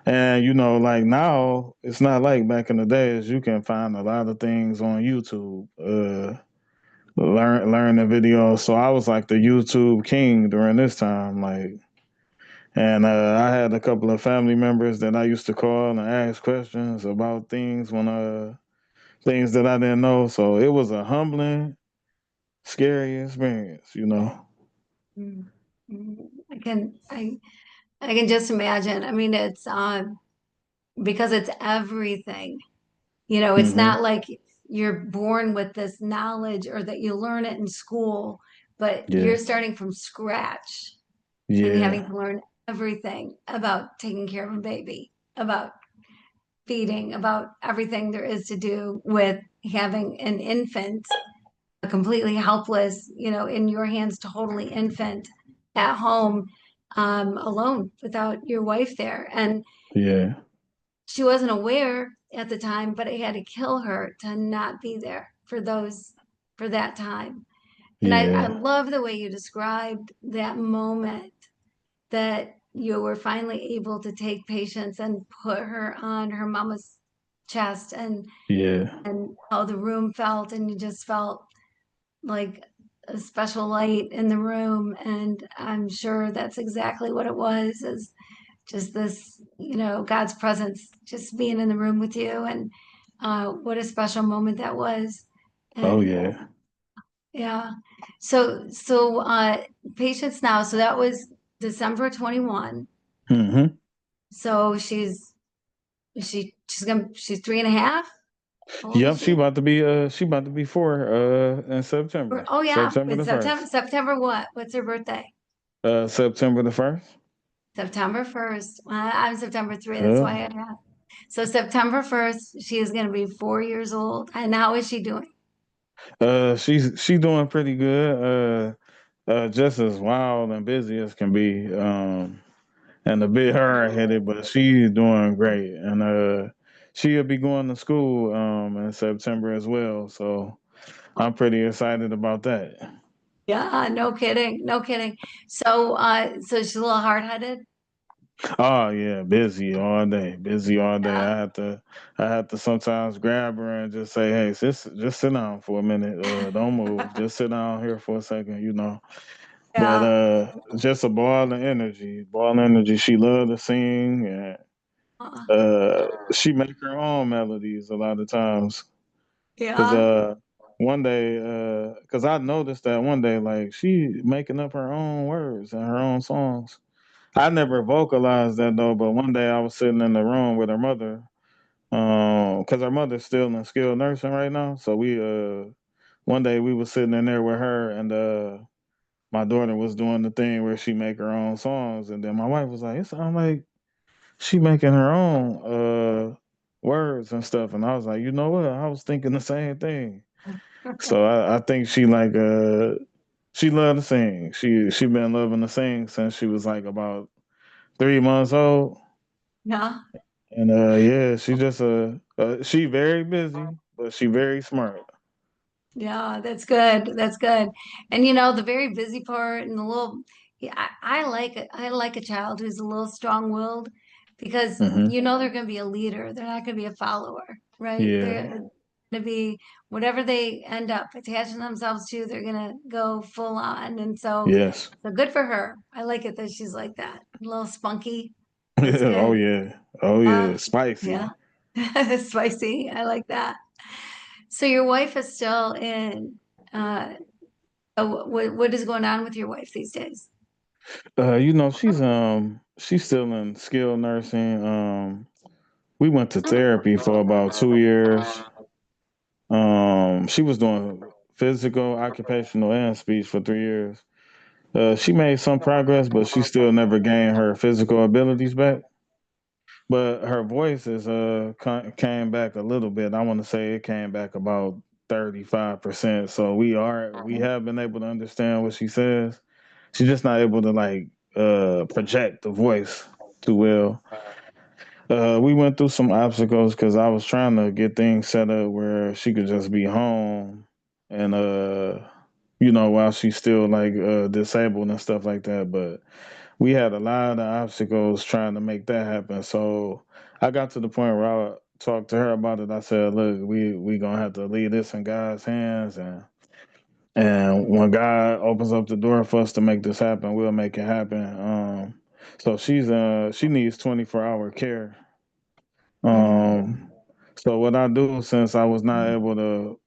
and like now, it's not like back in the days. You can find a lot of things on YouTube, learn the videos. So I was like the YouTube king during this time, like, and I had a couple of family members that I used to call and ask questions about things that I didn't know. So it was a humbling, scary experience. Mm, mm. I can just imagine. I mean, it's because it's everything. It's Hmm. not like you're born with this knowledge or that you learn it in school, but you're Yeah, starting from scratch and having yeah, to learn everything about taking care of a baby, about feeding, about everything there is to do with having an infant, a completely helpless, in your hands, totally infant at home, alone without your wife there. And yeah, she wasn't aware at the time, but it had to kill her to not be there for that time. And I yeah, love the way you described that moment that you were finally able to take patience and put her on her mama's chest yeah, and how the room felt, and you just felt like a special light in the room. And I'm sure that's exactly what it was, is just this, God's presence just being in the room with you. And what a special moment that was. oh And yeah. yeah. So patience now. So that was December 21. Hmm. So she's 3.5. How old is Yep, she? she about to be 4 in September. Oh yeah, September it's the September. 1st. September what? What's her birthday? September the 1st. September 1st. I'm September 3. That's Yeah. why I have. So September 1st, she is going to be 4 years old. And how is she doing? She's doing pretty good. Just as wild and busy as can be. And a bit hard headed, but she's doing great. And she'll be going to school in September as well. So I'm pretty excited about that. Yeah, no kidding, no kidding. So she's a little hard-headed. Oh yeah, busy all day, busy all day. Yeah. I had to sometimes grab her and just say, "Hey, sis, just sit down for a minute. Don't move. Just sit down here for a second, you know." But Yeah. just a ball of energy, ball of energy. She loved to sing, and Uh, she make her own melodies a lot of times. Cause Yeah. one day, cause I noticed that one day, like she making up her own words and her own songs. I never vocalized that though, but one day I was sitting in the room with her mother, cause her mother's still in skilled nursing right now. So one day we was sitting in there with her, and my daughter was doing the thing where she make her own songs, and then my wife was like, "It sounds like she making her own words and stuff," and I was like, "You know what? I was thinking the same thing." So I think she loved to sing. She been loving to sing since she was like about 3 months old. Yeah. And yeah, she just she very busy, but she very smart. Yeah, that's good. That's good. And the very busy part and the little, yeah, I like a child who's a little strong-willed because Hmm. they're going to be a leader. They're not going to be a follower, right? Yeah. They're going to be whatever they end up attaching themselves to, they're going to go full on. And Yes. so good for her. I like it that she's like that. A little spunky. That's Oh good. yeah. Oh Uh, yeah. Spicy. yeah. Spicy. I like that. So your wife is still in uh what is going on with your wife these days? She's still in skilled nursing. We went to therapy for about 2 years. She was doing physical, occupational, and speech for 3 years. She made some progress, but she still never gained her physical abilities back. But her voice is came back a little bit. I want to say it came back about 35%. So we have been able to understand what she says. She's just not able to like project the voice too well. We went through some obstacles because I was trying to get things set up where she could just be home and while she's still like disabled and stuff like that. But we had a lot of obstacles trying to make that happen. So I got to the point where I talked to her about it. I said, "Look, we gonna have to leave this in God's hands, and when God opens up the door for us to make this happen, we'll make it happen." So she needs 24-hour care. Mm, Um, so what I do, since I was not able to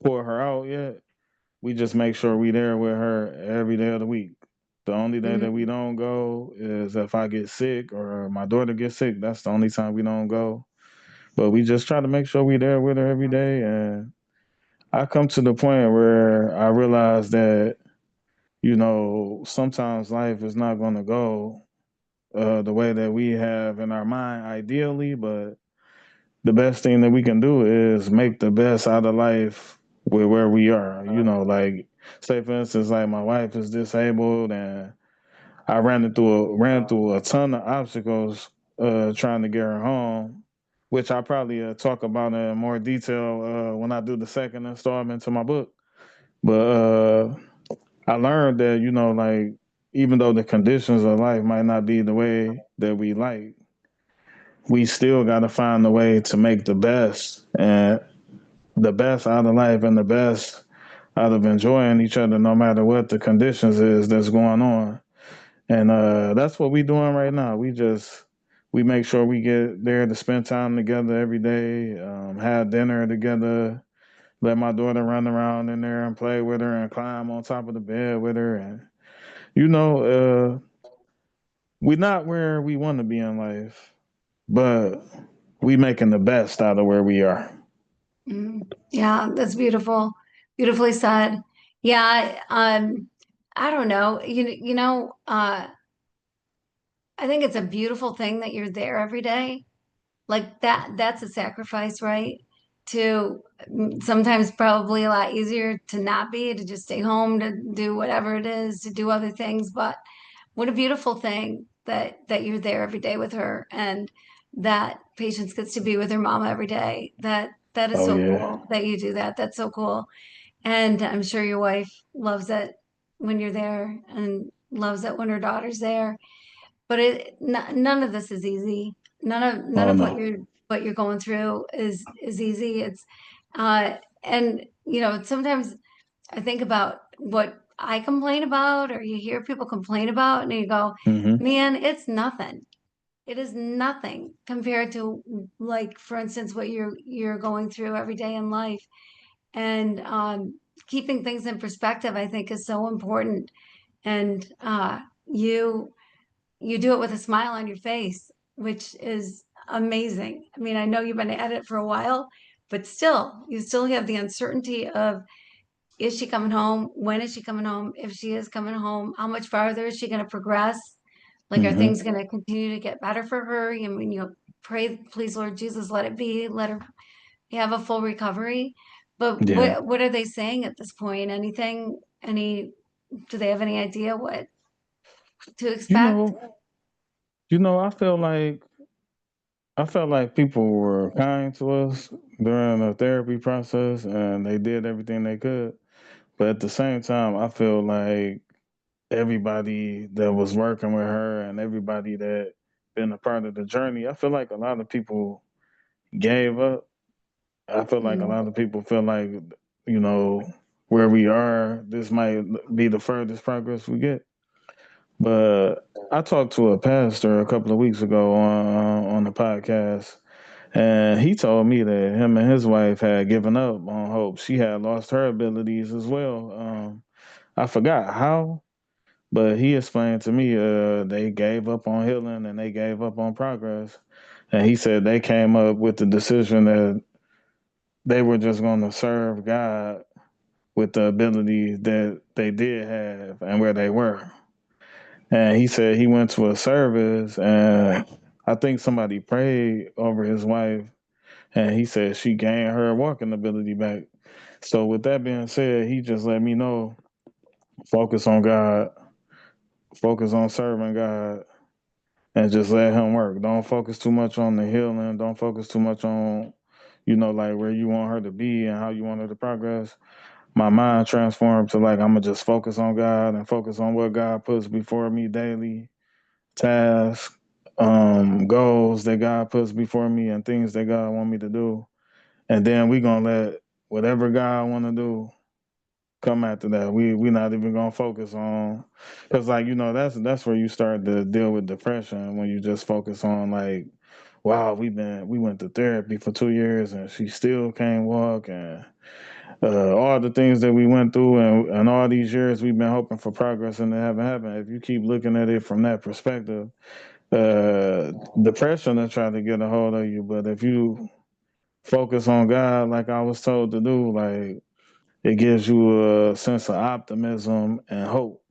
pour her out yet, we just make sure we there with her every day of the week. The only day that we mm, don't go is if I get sick or my daughter gets sick. That's the only time we don't go. But we just try to make sure we there with her every day. And I come to the point where I realize that, sometimes life is not going to go the way that we have in our mind ideally, but the best thing that we can do is make the best out of life with where we are. Like say for instance, like my wife is disabled and I ran through a ton of obstacles trying to get her home, which I probably talk about in more detail when I do the second installment to my book. But I learned that like even though the conditions of life might not be the way that we like, we still got to find a way to make the best out of life and the best out of enjoying each other, no matter what the conditions is that's going on. And that's what we doing right now. We make sure we get there to spend time together every day, have dinner together, let my daughter run around in there and play with her and climb on top of the bed with her. And you know, we're not where we want to be in life, but we making the best out of where we are. mm. Yeah, that's beautiful. Beautifully said. Yeah, I don't know. I think it's a beautiful thing that you're there every day. Like that's a sacrifice, right? To sometimes probably a lot easier to not be, to just stay home, to do whatever it is, to do other things. But what a beautiful thing that you're there every day with her and that Patience gets to be with her mama every day. That is Oh so yeah. cool that you do that. That's so cool. And I'm sure your wife loves it when you're there and loves it when her daughter's there. But none of this is easy. None Oh of no. what you're going through is easy. And sometimes I think about what I complain about, or you hear people complain about, and you go, Hmm. man, it's nothing. It is nothing compared to, like, for instance, what you're going through every day in life. And keeping things in perspective, I think, is so important. And you you do it with a smile on your face, which is amazing. I mean, I know you've been at it for a while, but still, you still have the uncertainty of, is she coming home? When is she coming home? If she is coming home, how much farther is she going to progress? Like, are things Hmm. going to continue to get better for her? I mean, pray, please, Lord Jesus, let it be. Let her have a full recovery. But Yeah. what are they saying at this point? Anything? Do they have any idea what to You expect? know, I felt like people were kind to us during the therapy process and they did everything they could. But at the same time, I feel like everybody that was working with her and everybody that been a part of the journey, I feel like a lot of people gave up. I feel like a Mm. lot of people feel like, you know, where we are, this might be the furthest progress we get. But I talked to a pastor a couple of weeks ago on the podcast, and he told me that him and his wife had given up on hope. She had lost her abilities as well. I forgot how, but he explained to me they gave up on healing and they gave up on progress. And he said they came up with the decision that they were just going to serve God with the ability that they did have and where they were. And he said he went to a service and I think somebody prayed over his wife and he said she gained her walking ability back. So with that being said, he just let me know focus on God, focus on serving God, and just let him work. Don't focus too much on the healing. Don't focus too much on, like where you want her to be and how you want her to progress. My mind transformed to like I'm gonna just focus on God and focus on what God puts before me daily, tasks, goals that God puts before me, and things that God want me to do. And then we gonna let whatever God want to do come after that. We not even gonna focus on because like that's where you start to deal with depression when you just focus on like, wow, we went to therapy for 2 years and she still can't walk and all the things that we went through and all these years we've been hoping for progress and it haven't happened. If you keep looking at it from that perspective, depression will try to get a hold of you. But if you focus on God, like I was told to do, like it gives you a sense of optimism and hope.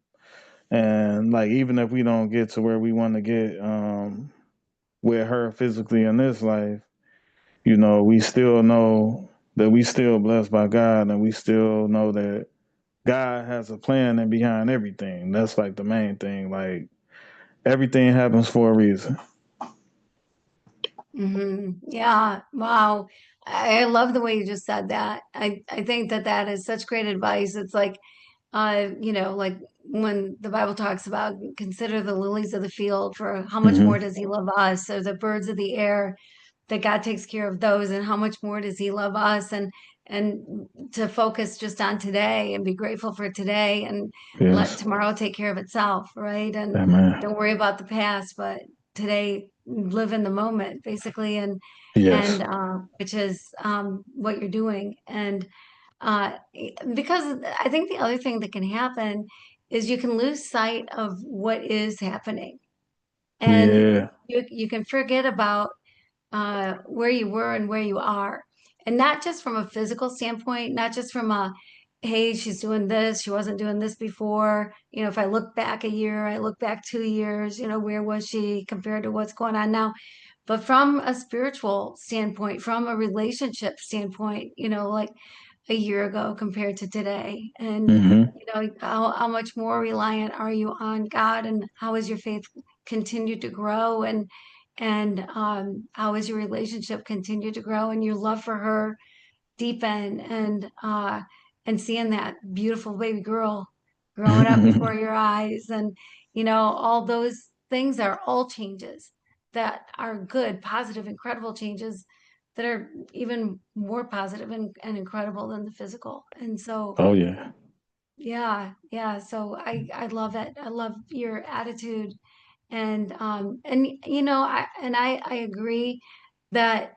And like even if we don't get to where we want to get with her physically in this life, we still know that we still blessed by God and we still know that God has a plan and behind everything. That's like the main thing. Like everything happens for a reason. Yeah. Wow. I love the way you just said that. I think that that is such great advice. It's like, like when the Bible talks about consider the lilies of the field, for how much more Hmm. does he love us, or the birds of the air, that God takes care of those, and how much more does he love us, and to focus just on today and be grateful for today and let Yes. tomorrow take care of itself, right? And Amen. don't worry about the past, but today live in the moment, basically, Yes. and which is what you're doing. And uh, because I think the other thing that can happen is you can lose sight of what is happening, and Yeah. you can forget about where you were and where you are. And not just from a physical standpoint, not just from a, hey, she's doing this, she wasn't doing this before. If I look back a year, I look back 2 years, where was she compared to what's going on now? But from a spiritual standpoint, from a relationship standpoint, like a year ago compared to today. And, Hmm. how much more reliant are you on God, and how has your faith continued to grow? And how has your relationship continued to grow and your love for her deepen? And and seeing that beautiful baby girl growing up before your eyes. And, all those things are all changes that are good, positive, incredible changes that are even more positive and incredible than the physical. And so, Oh yeah. yeah, yeah. So I love it. I love your attitude. And I agree that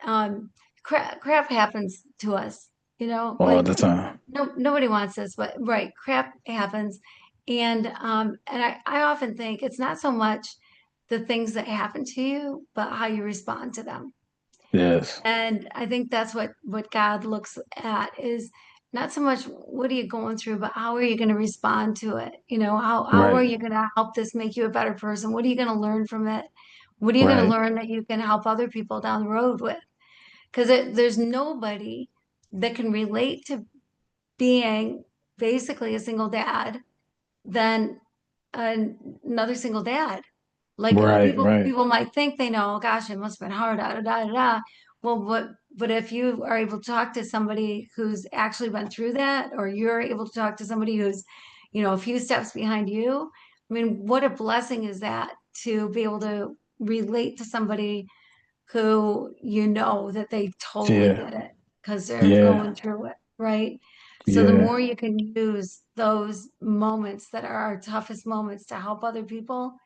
crap happens to us, All like the time. nobody wants this, but right, crap happens. And I often think it's not so much the things that happen to you, but how you respond to them. Yes. And I think that's what God looks at, is not so much what are you going through, but how are you going to respond to it? How are Right. you going to help this make you a better person? What are you going to learn from it? What are you going to Right. learn that you can help other people down the road with? Because there's nobody that can relate to being basically a single dad than another single dad. Like Right. people Right. people might think they know, oh, gosh, it must have been hard, da da da da. Da. Well, but if you are able to talk to somebody who's actually been through that, or you're able to talk to somebody who's, a few steps behind you, I mean, what a blessing is that, to be able to relate to somebody who that they totally Yeah. get it because they're Yeah. going through it, right? So the Yeah. more you can use those moments that are our toughest moments to help other people,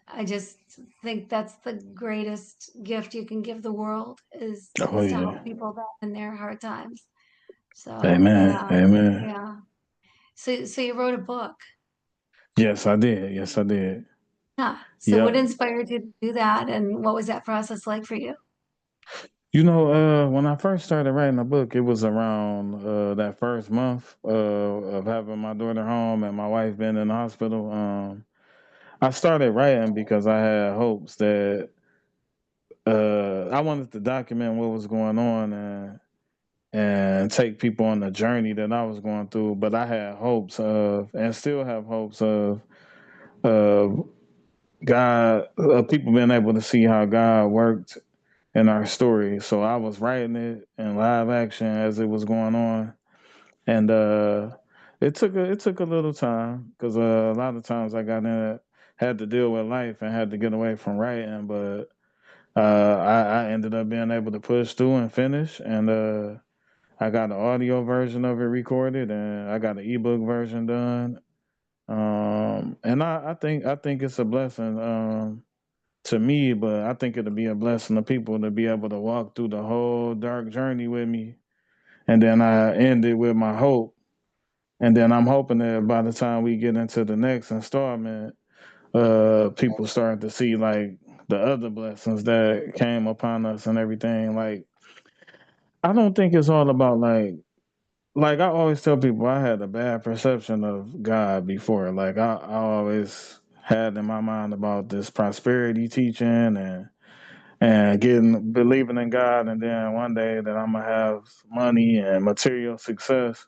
I just think that's the greatest gift you can give the world, is Oh is to yeah. help people that in their hard times. So Amen. yeah, Amen. yeah. So you wrote a book. Yes, I did. Yes, I did. Yeah. So what Yep. inspired you to do that, and what was that process like for you? When I first started writing a book, it was around that first month of having my daughter home and my wife being in the hospital. I started writing because I had hopes that I wanted to document what was going on and take people on the journey that I was going through. But I had hopes of, and still have hopes of God, people being able to see how God worked in our story. So I was writing it in live action as it was going on, and it took a little time because a lot of times I got in it, had to deal with life and had to get away from writing, but I ended up being able to push through and finish, and I got the audio version of it recorded, and I got the ebook version done. And I think it's a blessing. To me, but I think it'll be a blessing to people to be able to walk through the whole dark journey with me. And then I end it with my hope. And then I'm hoping that by the time we get into the next installment, people start to see like the other blessings that came upon us and everything. Like I don't think it's all about like I always tell people I had a bad perception of God before. Like I always had in my mind about this prosperity teaching and getting believing in God, and then one day that I'm gonna have money and material success.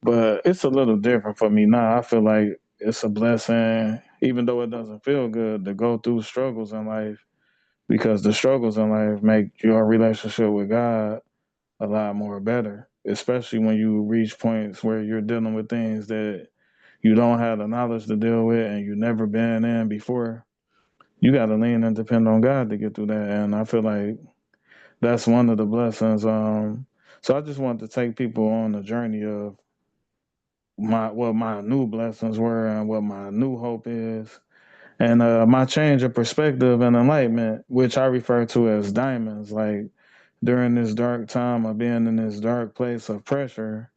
But it's a little different for me now. I feel like it's a blessing, even though it doesn't feel good, to go through struggles in life because the struggles in life make your relationship with God a lot more better, especially when you reach points where you're dealing with things that you don't have the knowledge to deal with and you've never been in before. You got to lean and depend on God to get through that. And I feel like that's one of the blessings. So I just wanted to take people on the journey of my what my new blessings were and what my new hope is, and my change of perspective and enlightenment, which I refer to as diamonds. Like during this dark time of being in this dark place of pressure,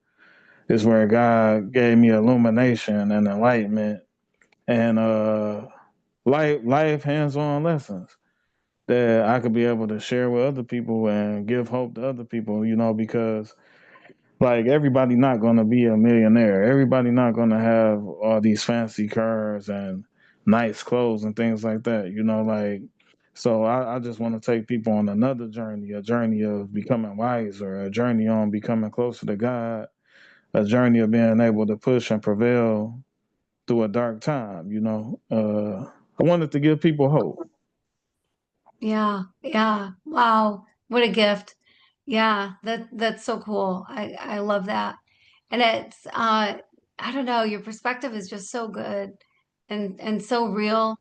is where God gave me illumination and enlightenment and life hands on lessons that I could be able to share with other people and give hope to other people, because like everybody not gonna be a millionaire. Everybody not gonna have all these fancy cars and nice clothes and things like that, like so I just want to take people on another journey, a journey of becoming wiser, a journey on becoming closer to God, a journey of being able to push and prevail through a dark time. I wanted to give people hope. Yeah, yeah. Wow, what a gift. Yeah, that's so cool. I love that. And it's I don't know, your perspective is just so good and so real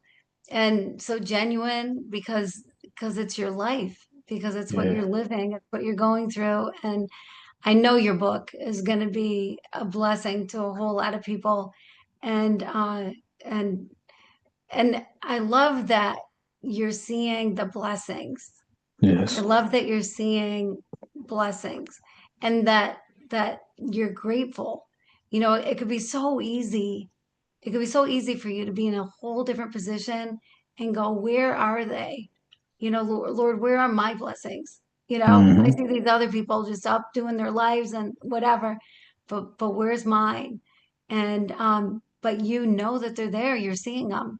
and so genuine because it's your life, because it's what you're Yeah. living, it's what you're going through. And I know your book is going to be a blessing to a whole lot of people. And and and I love that you're seeing the blessings. I Yes. love that you're seeing blessings and that you're grateful. You know, it could be so easy. It could be so easy for you to be in a whole different position and go, where are they? You know, Lord, where are my blessings? You know, I Hmm. see these other people just up doing their lives and whatever, but where's mine? And but you know that they're there. You're seeing them,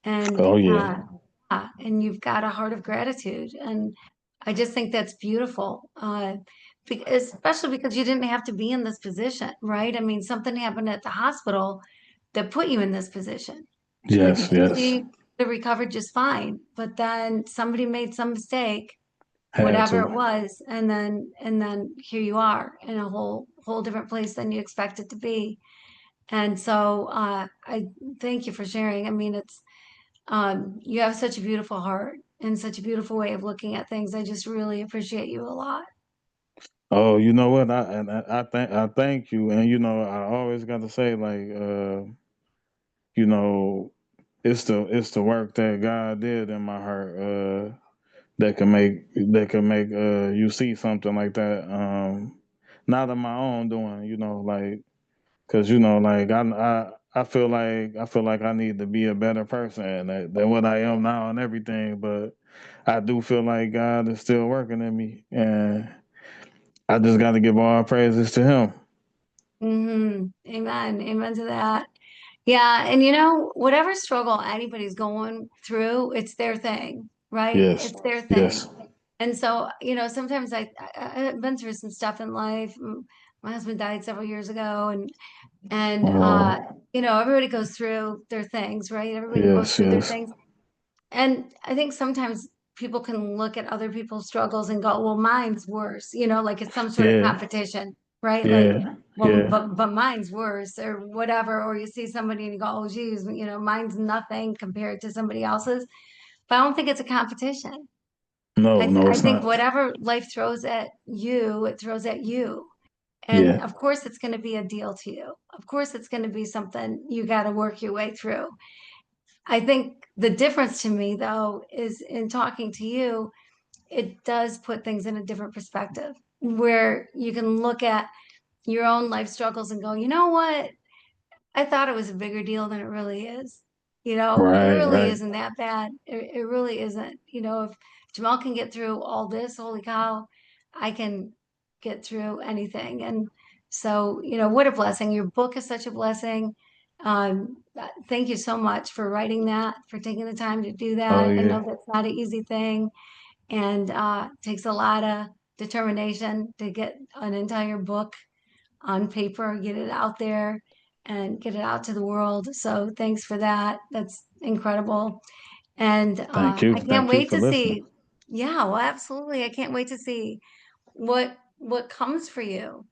and Oh yeah. and you've got a heart of gratitude, and I just think that's beautiful. Especially because you didn't have to be in this position, right? I mean, something happened at the hospital that put you in this position. Like you Yes. could Yes. see they recovered just fine, but then somebody made some mistake, Had whatever it to. was, and then here you are in a whole different place than you expected to be. And so I thank you for sharing. I mean, it's you have such a beautiful heart and such a beautiful way of looking at things. I just really appreciate you a lot. Oh, you know what? I thank you, and I always got to say like you know it's the work that God did in my heart that can make you see something like that. Not of my own doing, like because like I feel like I need to be a better person than what I am now and everything, but I do feel like God is still working in me, and I just got to give all praises to Him. Amen. Amen to that. Yeah, and you know, whatever struggle anybody's going through, it's their thing, right? Yes, It's their thing. yes. And so, you know, sometimes I've been through some stuff in life. My husband died several years ago, and Oh, you know, everybody goes through their things, right? Everybody goes yes, through their yes. things. And I think sometimes people can look at other people's struggles and go, well, mine's worse, you know, like it's some sort of Yeah, competition, right? Like, yeah, well, yeah. but mine's worse or whatever. Or you see somebody and you go, oh, geez, you know, mine's nothing compared to somebody else's. But I don't think it's a competition. No, no, I it's think not. whatever life throws at you, it throws at you. And Yeah, of course, it's going to be a deal to you. Of course, it's going to be something you got to work your way through. I think the difference to me, though, is in talking to you, it does put things in a different perspective where you can look at your own life struggles and go, you know what? I thought it was a bigger deal than it really is. You know, it right, really right. isn't that bad. It really isn't. You know, if Jamal can get through all this, holy cow, I can get through anything. And so, you know, what a blessing. Your book is such a blessing. Thank you so much for writing that, for taking the time to do Oh that. I know yeah. that's not an easy thing and takes a lot of determination to get an entire book on paper, get it out there and get it out to the world. So thanks for that. That's incredible. And Thank you, I can't thank you wait for to listening. see. Yeah, well, absolutely. I can't wait to see what comes for you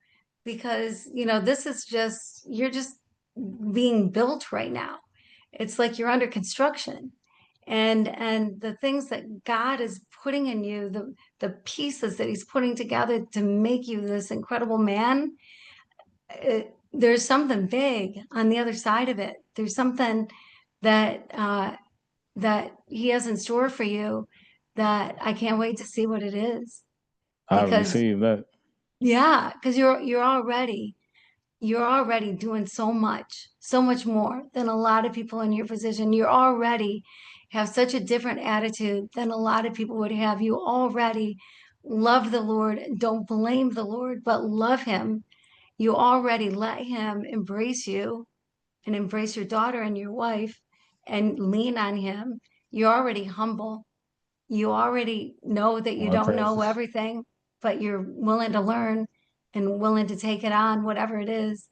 because, you know, this is just you're just being built right now. It's like you're under construction. And the things that God is putting in you, the pieces that he's putting together to make you this incredible man, there's something big on the other side of it. There's something that that he has in store for you that I can't wait to see what it is. I Because received that. yeah, because you're already doing so much more than a lot of people in your position. You're already have such a different attitude than a lot of people would have. You already love the Lord, don't blame the Lord, but love him. You already let him embrace you and embrace your daughter and your wife and lean on him. You're already humble. You already know that you All don't know praises. everything, but you're willing to learn and willing to take it on, whatever it is.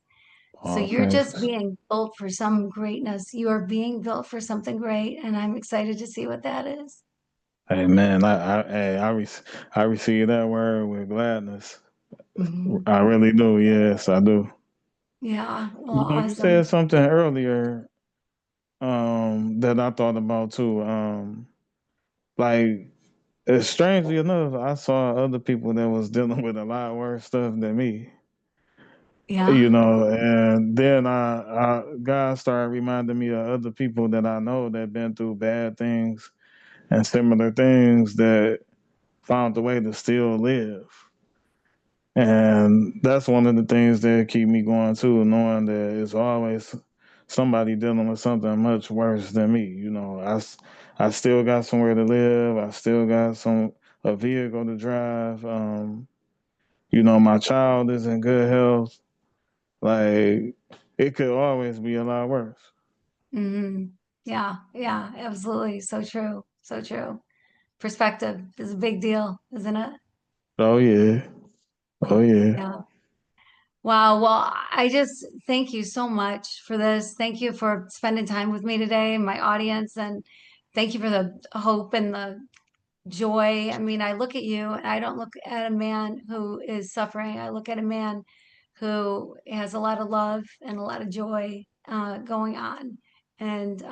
So All you're just praises. being built for some greatness. You are being built for something great, and I'm excited to see what that is. Amen. I receive that word with gladness. Mhm. I really do. Yes, I do. Yeah. Well, You know, you said awesome. something earlier that I thought about too. Like strangely enough, I saw other people that was dealing with a lot worse stuff than me. Yeah. You know, and then God started reminding me of other people that I know that been through bad things and similar things that found a way to still live. And that's one of the things that keep me going too, knowing that it's always somebody dealing with something much worse than me. You know, I still got somewhere to live. I still got a vehicle to drive. You know, my child is in good health. Like it could always be a lot worse. Hmm. Yeah. Yeah. Absolutely. So true. So true. Perspective is a big deal, isn't it? Oh yeah. Oh Yeah. yeah. Yeah. Wow. Well, I just thank you so much for this. Thank you for spending time with me today and my audience. And thank you for the hope and the joy. I mean, I look at you and I don't look at a man who is suffering. I look at a man who has a lot of love and a lot of joy going on. And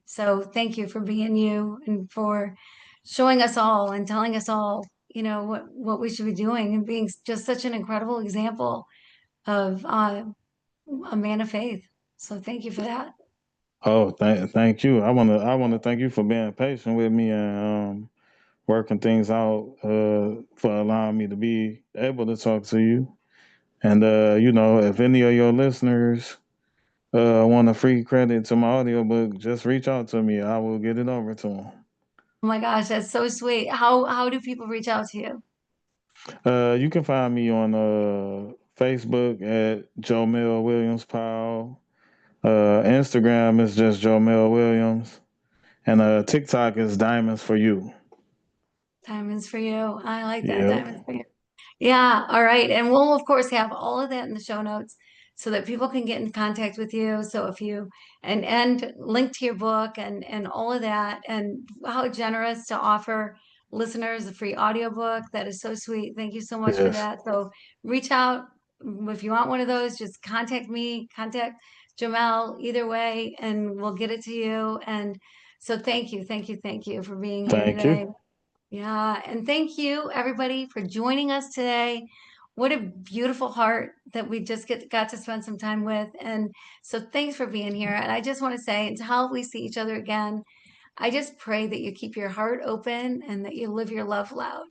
so thank you for being you and for showing us all and telling us all, what we should be doing and being just such an incredible example of a man of faith. So thank you for that. Oh, thank you. I wanna thank you for being patient with me and working things out for allowing me to be able to talk to you. And you know, if any of your listeners want a free credit to my audiobook, just reach out to me. I will get it over to them. Oh my gosh, that's so sweet. How do people reach out to you? You can find me on Facebook at Jomel Williams Powell. Instagram is just Jomel Williams. And TikTok is Diamonds for You. Diamonds for you. I like that. Yep. Diamonds for you. Yeah, all right. And we'll of course have all of that in the show notes so that people can get in contact with you. So if you and link to your book and all of that and how generous to offer listeners a free audiobook. That is so sweet. Thank you so much for Yes. that. So reach out if you want one of those, just contact me, contact Jamel, either way, and we'll get it to you. And so thank you, thank you, thank you for being here Thank you. today. Yeah, and thank you everybody for joining us today. What a beautiful heart that we just got to spend some time with. And so thanks for being here. And I just want to say until we see each other again, I just pray that you keep your heart open and that you live your love loud.